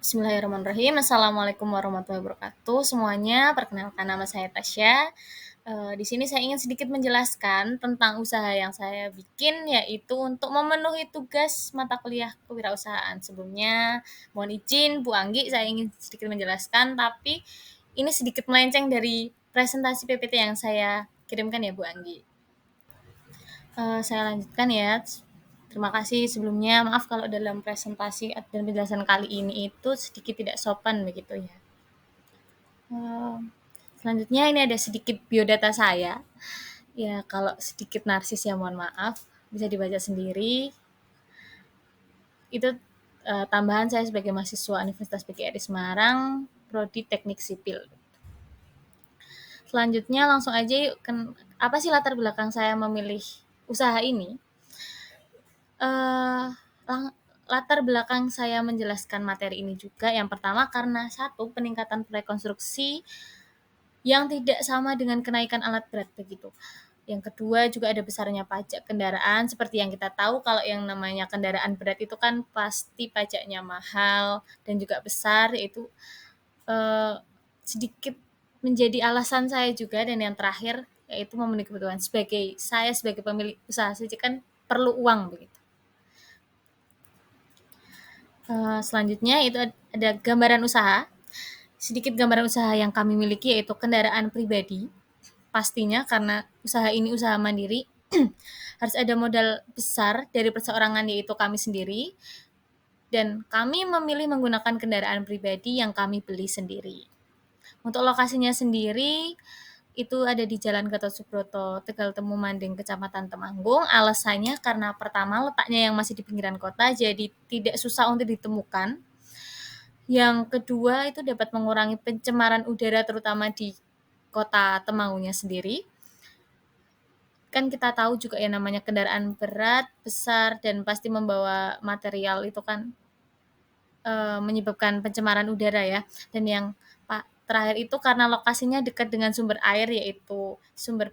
Bismillahirrahmanirrahim. Assalamualaikum warahmatullahi wabarakatuh semuanya. Perkenalkan nama saya Tasya. Di sini saya ingin sedikit menjelaskan tentang usaha yang saya bikin, yaitu untuk memenuhi tugas mata kuliah kewirausahaan. Sebelumnya, mohon izin Bu Anggi, saya ingin sedikit menjelaskan, tapi ini sedikit melenceng dari presentasi PPT yang saya kirimkan ya Bu Anggi. Saya lanjutkan ya. Terima kasih sebelumnya. Maaf kalau dalam presentasi dan penjelasan kali ini itu sedikit tidak sopan begitu ya. Eh, Selanjutnya ini ada sedikit biodata saya. Ya kalau sedikit narsis ya mohon maaf. Bisa dibaca sendiri. Itu tambahan saya sebagai mahasiswa Universitas PGRI Semarang, Prodi Teknik Sipil. Selanjutnya langsung aja yuk, apa sih latar belakang saya memilih usaha ini? eh Latar belakang saya menjelaskan materi ini juga, yang pertama karena satu, peningkatan proyek konstruksi yang tidak sama dengan kenaikan alat berat begitu. Yang kedua juga ada besarnya pajak kendaraan, seperti yang kita tahu kalau yang namanya kendaraan berat itu kan pasti pajaknya mahal dan juga besar, yaitu eh, sedikit menjadi alasan saya juga. Dan yang terakhir yaitu memenuhi kebutuhan sebagai pemilik usaha saja kan perlu uang begitu. Selanjutnya itu ada gambaran usaha. Sedikit gambaran usaha yang kami miliki yaitu kendaraan pribadi. Pastinya karena usaha ini usaha mandiri, harus ada modal besar dari perseorangan yaitu kami sendiri. Dan kami memilih menggunakan kendaraan pribadi yang kami beli sendiri. Untuk lokasinya sendiri, itu ada di Jalan Gatot Subroto, Tegal Temu Manding, Kecamatan Temanggung. Alasannya karena pertama letaknya yang masih di pinggiran kota, jadi tidak susah untuk ditemukan. Yang kedua itu dapat mengurangi pencemaran udara terutama di kota Temanggungnya sendiri. Kan kita tahu juga ya namanya kendaraan berat, besar, dan pasti membawa material itu kan menyebabkan pencemaran udara ya. Dan yang terakhir itu karena lokasinya dekat dengan sumber air, yaitu sumber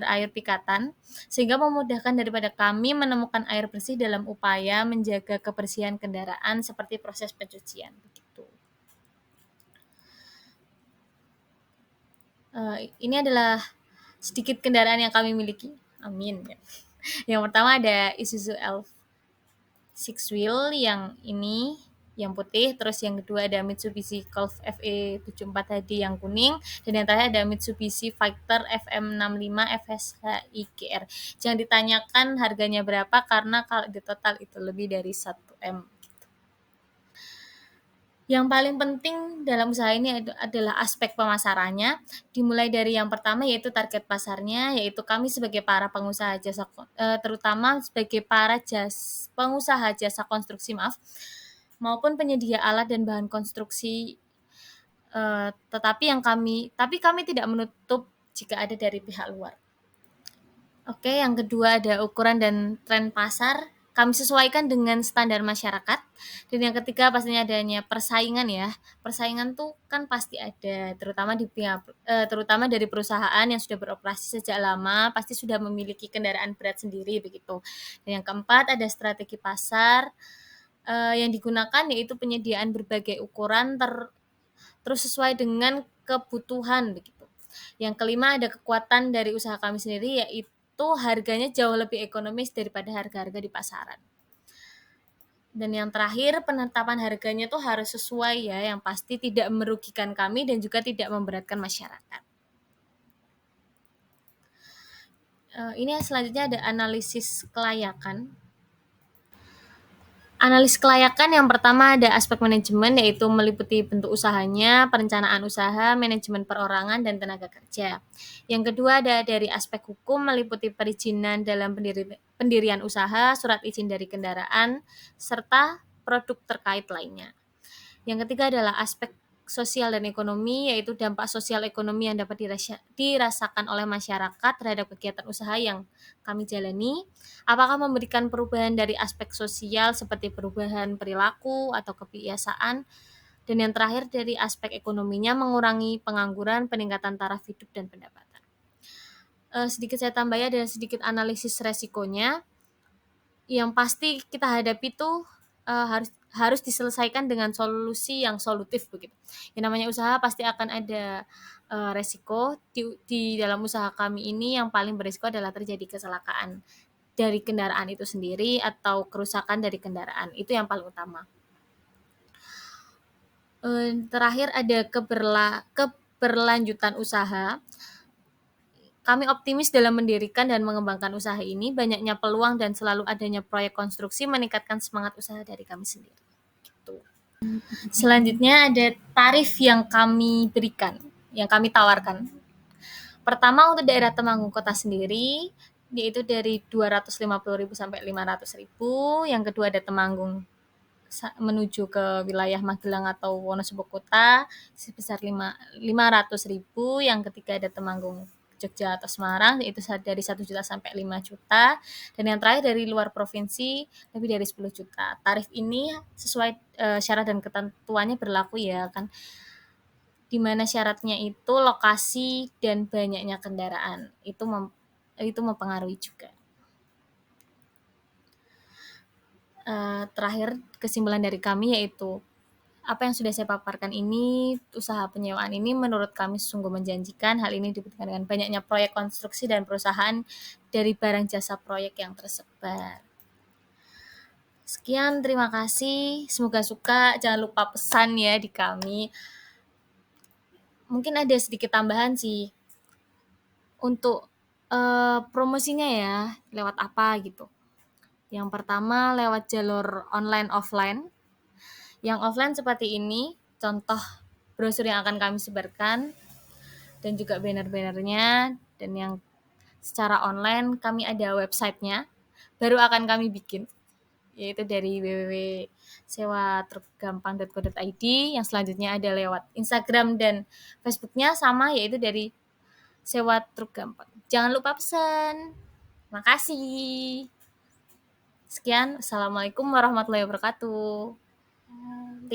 air pikatan, sehingga memudahkan daripada kami menemukan air bersih dalam upaya menjaga kebersihan kendaraan seperti proses pencucian begitu. Ini adalah sedikit kendaraan yang kami miliki. Amin. Yang pertama ada Isuzu Elf six wheel yang ini, yang putih. Terus yang kedua ada Mitsubishi Golf FE74 HD yang kuning, dan yang terakhir ada Mitsubishi Fighter FM65 FSHI GR. Jangan ditanyakan harganya berapa karena kalau di total itu lebih dari 1 M. Yang paling penting dalam usaha ini adalah aspek pemasarannya, dimulai dari yang pertama yaitu target pasarnya, yaitu kami sebagai para pengusaha jasa, terutama sebagai pengusaha jasa konstruksi, maupun penyedia alat dan bahan konstruksi, tapi kami tidak menutup jika ada dari pihak luar. Oke, yang kedua ada ukuran dan tren pasar. Kami sesuaikan dengan standar masyarakat. Dan yang ketiga pastinya adanya persaingan ya. Persaingan tuh kan pasti ada, terutama dari perusahaan yang sudah beroperasi sejak lama, pasti sudah memiliki kendaraan berat sendiri begitu. Dan yang keempat ada strategi pasar yang digunakan, yaitu penyediaan berbagai ukuran terus sesuai dengan kebutuhan begitu. Yang kelima ada kekuatan dari usaha kami sendiri, yaitu harganya jauh lebih ekonomis daripada harga-harga di pasaran. Dan yang terakhir penetapan harganya tuh harus sesuai ya, yang pasti tidak merugikan kami dan juga tidak memberatkan masyarakat. Ini selanjutnya ada analisis kelayakan. Analis kelayakan yang pertama ada aspek manajemen, yaitu meliputi bentuk usahanya, perencanaan usaha, manajemen perorangan, dan tenaga kerja. Yang kedua ada dari aspek hukum, meliputi perizinan dalam pendirian usaha, surat izin dari kendaraan, serta produk terkait lainnya. Yang ketiga adalah aspek sosial dan ekonomi, yaitu dampak sosial ekonomi yang dapat dirasakan oleh masyarakat terhadap kegiatan usaha yang kami jalani. Apakah memberikan perubahan dari aspek sosial seperti perubahan perilaku atau kebiasaan. Dan yang terakhir dari aspek ekonominya, mengurangi pengangguran, peningkatan taraf hidup, dan pendapatan. Sedikit saya tambah ya, ada sedikit analisis resikonya. Yang pasti kita hadapi tuh harus diselesaikan dengan solusi yang solutif begitu. Yang namanya usaha pasti akan ada resiko. Di dalam usaha kami ini yang paling berisiko adalah terjadi kecelakaan dari kendaraan itu sendiri atau kerusakan dari kendaraan. Itu yang paling utama. Terakhir ada keberlanjutan usaha. Kami optimis dalam mendirikan dan mengembangkan usaha ini. Banyaknya peluang dan selalu adanya proyek konstruksi meningkatkan semangat usaha dari kami sendiri. Gitu. Selanjutnya ada tarif yang kami berikan, yang kami tawarkan. Pertama untuk daerah Temanggung Kota sendiri, yaitu dari 250.000 sampai 500.000. Yang kedua ada Temanggung menuju ke wilayah Magelang atau Wonosobo Kota sebesar 500.000. Yang ketiga ada Temanggung Jogja atau Semarang, yaitu dari 1 juta sampai 5 juta. Dan yang terakhir dari luar provinsi lebih dari 10 juta. Tarif ini sesuai syarat dan ketentuannya berlaku ya kan. Di mana syaratnya itu lokasi dan banyaknya kendaraan. Itu mempengaruhi juga. Terakhir kesimpulan dari kami yaitu apa yang sudah saya paparkan ini, usaha penyewaan ini menurut kami sungguh menjanjikan. Hal ini dibuktikan dengan banyaknya proyek konstruksi dan perusahaan dari barang jasa proyek yang tersebar. Sekian, terima kasih. Semoga suka. Jangan lupa pesan ya di kami. Mungkin ada sedikit tambahan sih untuk promosinya ya, lewat apa gitu. Yang pertama lewat jalur online offline. Yang offline seperti ini, contoh brosur yang akan kami sebarkan dan juga banner-bannernya. Dan yang secara online kami ada websitenya, baru akan kami bikin, yaitu dari www.sewatrukgampang.co.id. Yang selanjutnya ada lewat Instagram dan Facebooknya sama, yaitu dari Sewa Truk Gampang. Jangan lupa pesan. Makasih. Sekian, Assalamualaikum warahmatullahi wabarakatuh.